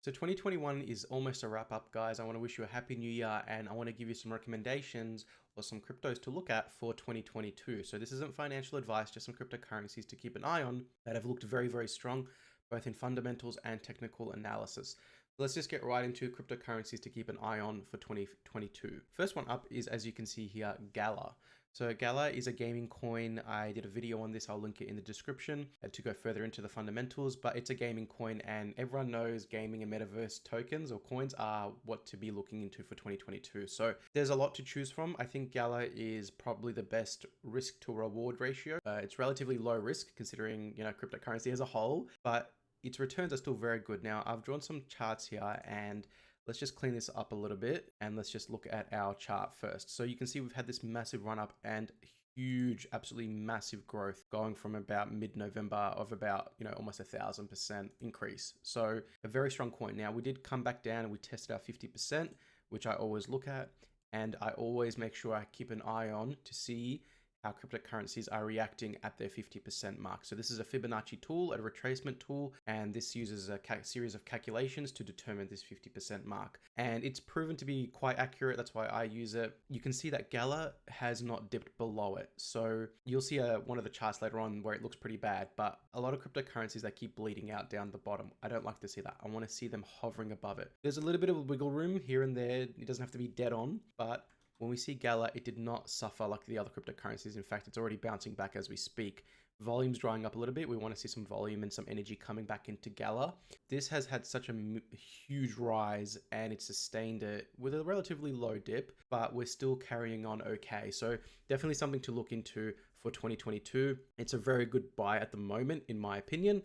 So 2021 is almost a wrap up, guys. I want to wish you a happy new year and I want to give you some recommendations or some cryptos to look at for 2022. So this isn't financial advice, just some cryptocurrencies to keep an eye on that have looked very, very strong, both in fundamentals and technical analysis. Let's just get right into cryptocurrencies to keep an eye on for 2022. First one up is, as you can see here, Gala. So Gala is a gaming coin. I did a video on this. I'll link it in the description to go further into the fundamentals, but it's a gaming coin and everyone knows gaming and metaverse tokens or coins are what to be looking into for 2022. So there's a lot to choose from. I think Gala is probably the best risk to reward ratio. It's relatively low risk considering, cryptocurrency as a whole, but its returns are still very good. Now I've drawn some charts here and let's just clean this up a little bit and let's just look at our chart first. So you can see we've had this massive run up and huge, absolutely massive growth going from about mid-November of about, almost 1,000% increase. So a very strong coin. Now we did come back down and we tested our 50%, which I always look at. And I always make sure I keep an eye on to see how cryptocurrencies are reacting at their 50% mark. So this is a Fibonacci tool, a retracement tool, and this uses a series of calculations to determine this 50% mark. And it's proven to be quite accurate. That's why I use it. You can see that Gala has not dipped below it. So you'll see one of the charts later on where it looks pretty bad, but a lot of cryptocurrencies, they keep bleeding out down the bottom. I don't like to see that. I want to see them hovering above it. There's a little bit of wiggle room here and there. It doesn't have to be dead on, but when we see Gala, it did not suffer like the other cryptocurrencies. In fact, it's already bouncing back as we speak. Volume's drying up a little bit. We want to see some volume and some energy coming back into Gala. This has had such a huge rise and it sustained it with a relatively low dip, but we're still carrying on okay. So definitely something to look into for 2022. It's a very good buy at the moment, in my opinion,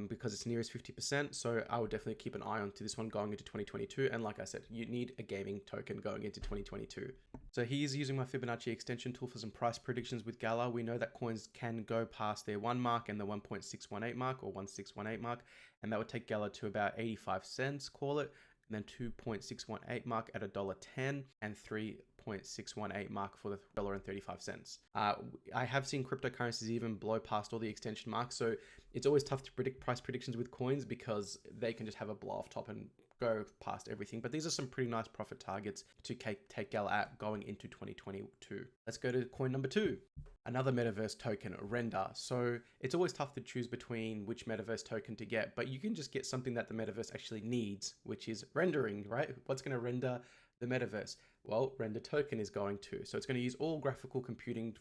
because it's nearest 50%. So I would definitely keep an eye on to this one going into 2022. And like I said, you need a gaming token going into 2022. So he's using my Fibonacci extension tool for some price predictions with Gala. We know that coins can go past their 1 mark and the 1.618 mark or 1618 mark, and that would take Gala to about 85 cents, call it, and then 2.618 mark at $1.10 and 3.618 mark for the $1.35. I have seen cryptocurrencies even blow past all the extension marks, so it's always tough to predict price predictions with coins because they can just have a blow off top and go past everything. But these are some pretty nice profit targets to take Gala at going into 2022. Let's go to coin number 2. Another metaverse token, Render. So it's always tough to choose between which metaverse token to get, but you can just get something that the metaverse actually needs, which is rendering, right? What's going to render the metaverse? Well, Render token is going to. So it's going to use all graphical computing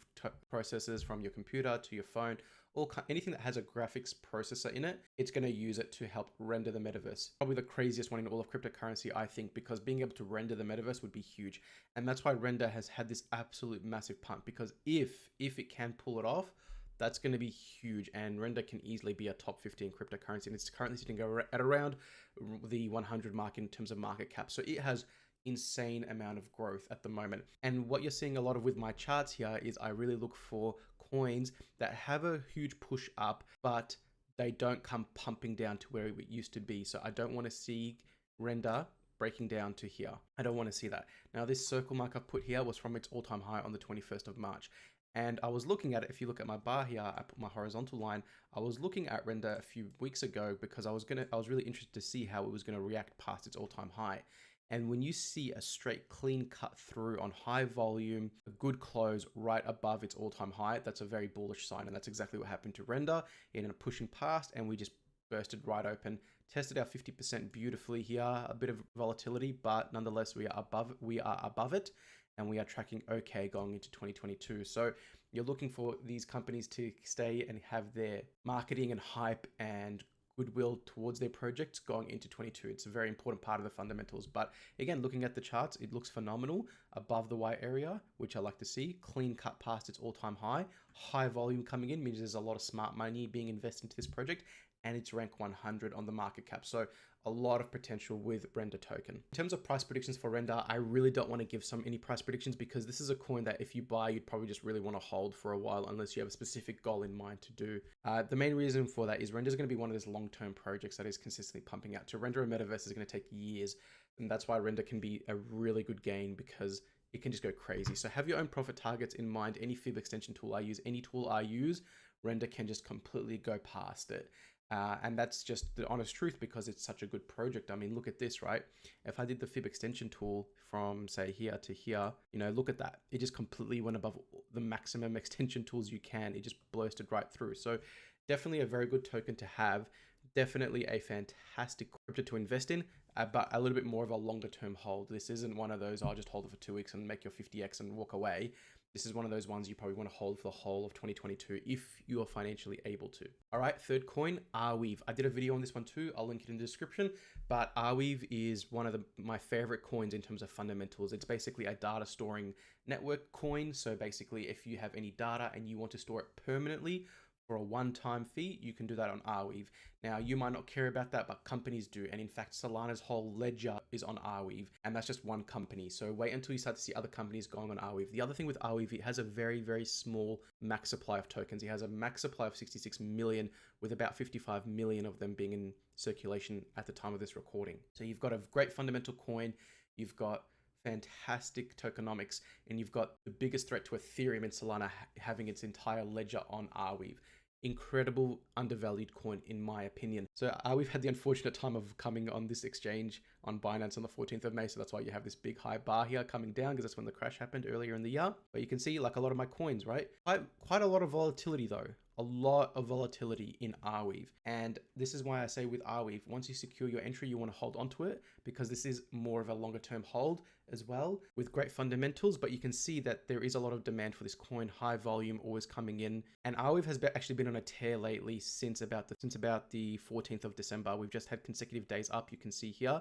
processes from your computer to your phone, anything that has a graphics processor in it, it's going to use it to help render the metaverse. Probably the craziest one in all of cryptocurrency, I think, because being able to render the metaverse would be huge. And that's why Render has had this absolute massive pump, because if it can pull it off, that's going to be huge. And Render can easily be a top 15 cryptocurrency. And it's currently sitting at around the 100 mark in terms of market cap. So it has insane amount of growth at the moment. And what you're seeing a lot of with my charts here is I really look for coins that have a huge push up, but they don't come pumping down to where it used to be. So I don't want to see Render breaking down to here. I don't want to see that. Now this circle mark I've put here was from its all-time high on the 21st of March. And I was looking at it, if you look at my bar here, I put my horizontal line. I was looking at Render a few weeks ago because I was really interested to see how it was going to react past its all-time high. And when you see a straight clean cut through on high volume, a good close right above its all-time high, that's a very bullish sign. And that's exactly what happened to Render. It ended up pushing past and we just bursted right open, tested our 50% beautifully here, a bit of volatility, but nonetheless, we are above it and we are tracking okay going into 2022. So you're looking for these companies to stay and have their marketing and hype and goodwill towards their projects going into 22. It's a very important part of the fundamentals. But again, looking at the charts, it looks phenomenal above the Y area, which I like to see. Clean cut past its all-time high. High volume coming in means there's a lot of smart money being invested into this project, and it's rank 100 on the market cap. So a lot of potential with Render token. In terms of price predictions for Render, I really don't want to give any price predictions because this is a coin that if you buy, you'd probably just really want to hold for a while unless you have a specific goal in mind to do. The main reason for that is Render is going to be one of those long-term projects that is consistently pumping out. To render a metaverse is going to take years. And that's why Render can be a really good gain because it can just go crazy. So have your own profit targets in mind. Any Fib extension tool I use, any tool I use, Render can just completely go past it. And that's just the honest truth because it's such a good project. I mean, look at this, right? If I did the fib extension tool from say here to here, look at that. It just completely went above the maximum extension tools you can. It just blasted right through. So definitely a very good token to have. Definitely a fantastic crypto to invest in, but a little bit more of a longer term hold. This isn't one of those, I'll just hold it for 2 weeks and make your 50x and walk away. This is one of those ones you probably want to hold for the whole of 2022 if you are financially able to. All right, third coin, Arweave. I did a video on this one too. I'll link it in the description. But Arweave is one of my favorite coins in terms of fundamentals. It's basically a data storing network coin. So basically, if you have any data and you want to store it permanently for a one-time fee, you can do that on Arweave. Now, you might not care about that, but companies do. And in fact, Solana's whole ledger is on Arweave, and that's just one company. So wait until you start to see other companies going on Arweave. The other thing with Arweave, it has a very, very small max supply of tokens. It has a max supply of 66 million, with about 55 million of them being in circulation at the time of this recording. So you've got a great fundamental coin. You've got fantastic tokenomics, and you've got the biggest threat to Ethereum and Solana having its entire ledger on Arweave. Incredible undervalued coin in my opinion. So we've had the unfortunate time of coming on this exchange on Binance on the 14th of May. So that's why you have this big high bar here coming down, because that's when the crash happened earlier in the year. But you can see like a lot of my coins, right? Quite a lot of volatility though. A lot of volatility in Arweave. And this is why I say with Arweave, once you secure your entry, you want to hold onto it, because this is more of a longer term hold as well, with great fundamentals. But you can see that there is a lot of demand for this coin, high volume always coming in. And Arweave has actually been on a tear lately since about the 14th of December. We've just had consecutive days up, you can see here.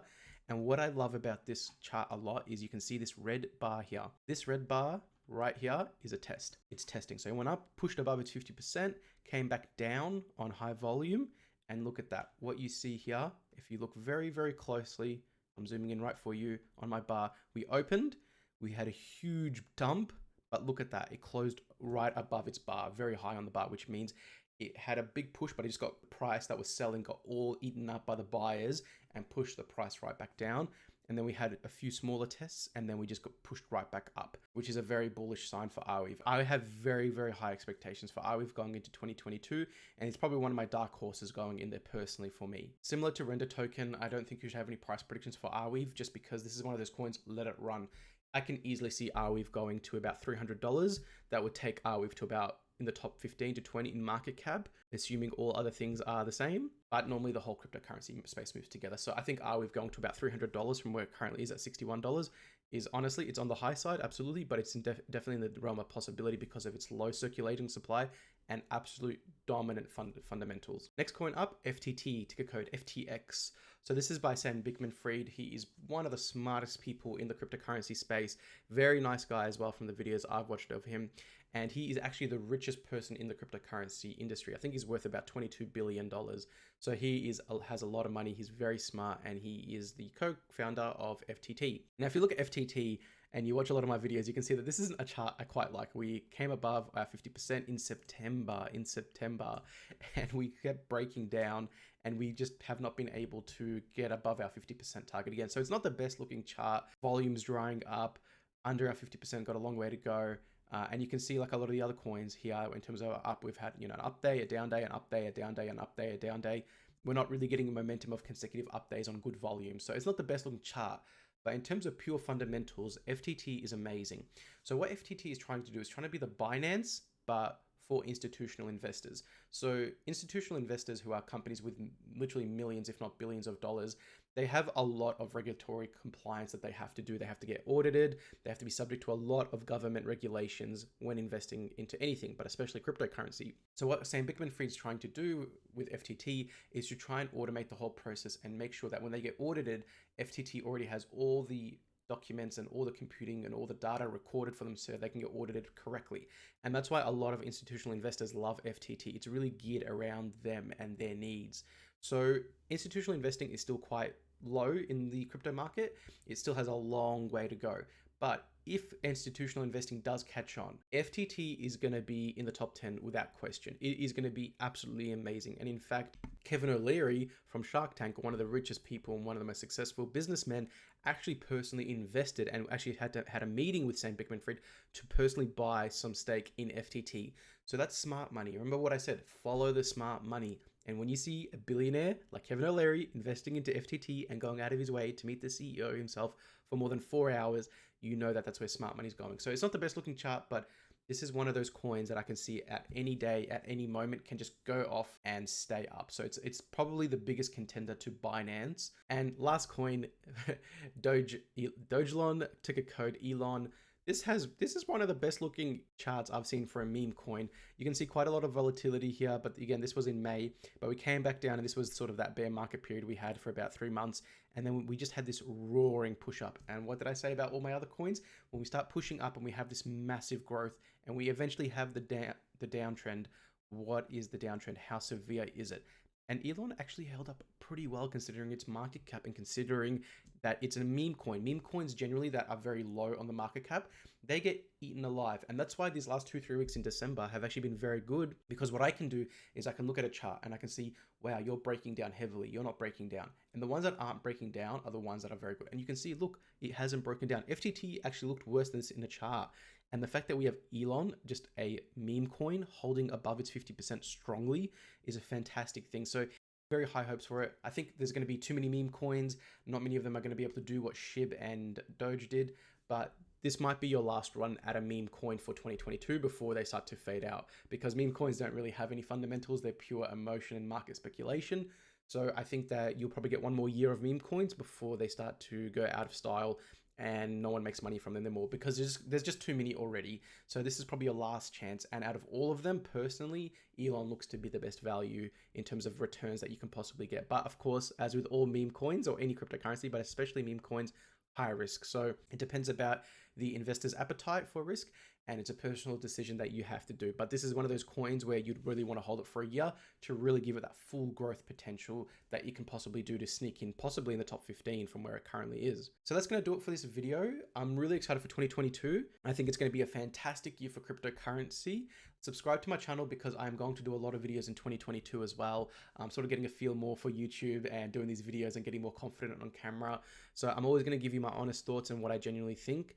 And what I love about this chart a lot is you can see this red bar here. This red bar right here is a test. It's testing. So it went up, pushed above its 50%, came back down on high volume. And look at that. What you see here, if you look very, very closely, I'm zooming in right for you on my bar. We opened, we had a huge dump, but look at that. It closed right above its bar, very high on the bar, which means it had a big push, but it just got the price that was selling, got all eaten up by the buyers and pushed the price right back down. And then we had a few smaller tests, and then we just got pushed right back up, which is a very bullish sign for Arweave. I have very, very high expectations for Arweave going into 2022, and it's probably one of my dark horses going in there personally for me. Similar to Render Token, I don't think you should have any price predictions for Arweave, just because this is one of those coins, let it run. I can easily see Arweave going to about $300. That would take Arweave to about in the top 15 to 20 in market cap, assuming all other things are the same. But normally the whole cryptocurrency space moves together. So I think Arweave going to about $300 from where it currently is at $61 is honestly, it's on the high side, absolutely, but it's definitely in the realm of possibility because of its low circulating supply and absolute dominant fundamentals. Next coin up, FTT, ticker code FTX. So this is by Sam Bankman-Fried. He is one of the smartest people in the cryptocurrency space. Very nice guy as well from the videos I've watched of him. And he is actually the richest person in the cryptocurrency industry. I think he's worth about $22 billion. So he has a lot of money. He's very smart, and he is the co-founder of FTT. Now, if you look at FTT and you watch a lot of my videos, you can see that this isn't a chart I quite like. We came above our 50% in September, and we kept breaking down, and we just have not been able to get above our 50% target again. So it's not the best looking chart. Volume's drying up, under our 50%, got a long way to go. And you can see like a lot of the other coins here in terms of up, we've had, an up day, a down day, an up day, a down day, an up day, a down day. We're not really getting a momentum of consecutive up days on good volume. So it's not the best looking chart, but in terms of pure fundamentals, FTT is amazing. So what FTT is trying to do is trying to be the Binance, but for institutional investors. So institutional investors who are companies with literally millions, if not billions of dollars, they have a lot of regulatory compliance that they have to do. They have to get audited. They have to be subject to a lot of government regulations when investing into anything, but especially cryptocurrency. So what Sam Bankman-Fried is trying to do with FTT is to try and automate the whole process and make sure that when they get audited, FTT already has all the documents and all the computing and all the data recorded for them so they can get audited correctly. And that's why a lot of institutional investors love FTT. It's really geared around them and their needs. So institutional investing is still quite low in the crypto market. It still has a long way to go. But if institutional investing does catch on, FTT is going to be in the top 10 without question. It is going to be absolutely amazing. And in fact, Kevin O'Leary from Shark Tank, one of the richest people and one of the most successful businessmen, actually personally invested and actually had a meeting with Sam Bankman-Fried to personally buy some stake in FTT. So that's smart money. Remember what I said, follow the smart money. And when you see a billionaire like Kevin O'Leary investing into FTT and going out of his way to meet the CEO himself for more than 4 hours, you know that that's where smart money's going. So it's not the best looking chart, but this is one of those coins that I can see at any day, at any moment, can just go off and stay up. So it's probably the biggest contender to Binance. And last coin, Dogelon, ticker code Elon. This is one of the best looking charts I've seen for a meme coin. You can see quite a lot of volatility here, but again, this was in May, but we came back down and this was sort of that bear market period we had for about 3 months. And then we just had this roaring push up. And what did I say about all my other coins? When we start pushing up and we have this massive growth and we eventually have the downtrend, what is the downtrend? How severe is it? And Elon actually held up pretty well considering its market cap and considering that it's a meme coin. Meme coins generally that are very low on the market cap, they get eaten alive. And that's why these last 2-3 weeks in December have actually been very good, because what I can do is I can look at a chart and I can see, wow, you're breaking down heavily. You're not breaking down. And the ones that aren't breaking down are the ones that are very good. And you can see, look, it hasn't broken down. FTT actually looked worse than this in the chart. And the fact that we have Elon, just a meme coin, holding above its 50% strongly is a fantastic thing. So very high hopes for it. I think there's going to be too many meme coins. Not many of them are going to be able to do what SHIB and Doge did, but this might be your last run at a meme coin for 2022 before they start to fade out, because meme coins don't really have any fundamentals. They're pure emotion and market speculation. So I think that you'll probably get one more year of meme coins before they start to go out of style and no one makes money from them anymore, because there's just too many already. So this is probably your last chance. And out of all of them, personally, Elon looks to be the best value in terms of returns that you can possibly get. But of course, as with all meme coins or any cryptocurrency, but especially meme coins, high risk. So it depends about the investor's appetite for risk, and it's a personal decision that you have to do. But this is one of those coins where you'd really want to hold it for a year to really give it that full growth potential that you can possibly do to sneak in possibly in the top 15 from where it currently is. So that's going to do it for this video. I'm really excited for 2022. I think it's going to be a fantastic year for cryptocurrency. Subscribe to my channel because I'm going to do a lot of videos in 2022 as well. I'm sort of getting a feel more for YouTube and doing these videos and getting more confident on camera. So I'm always going to give you my honest thoughts and what I genuinely think.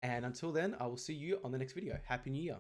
And until then, I will see you on the next video. Happy New Year.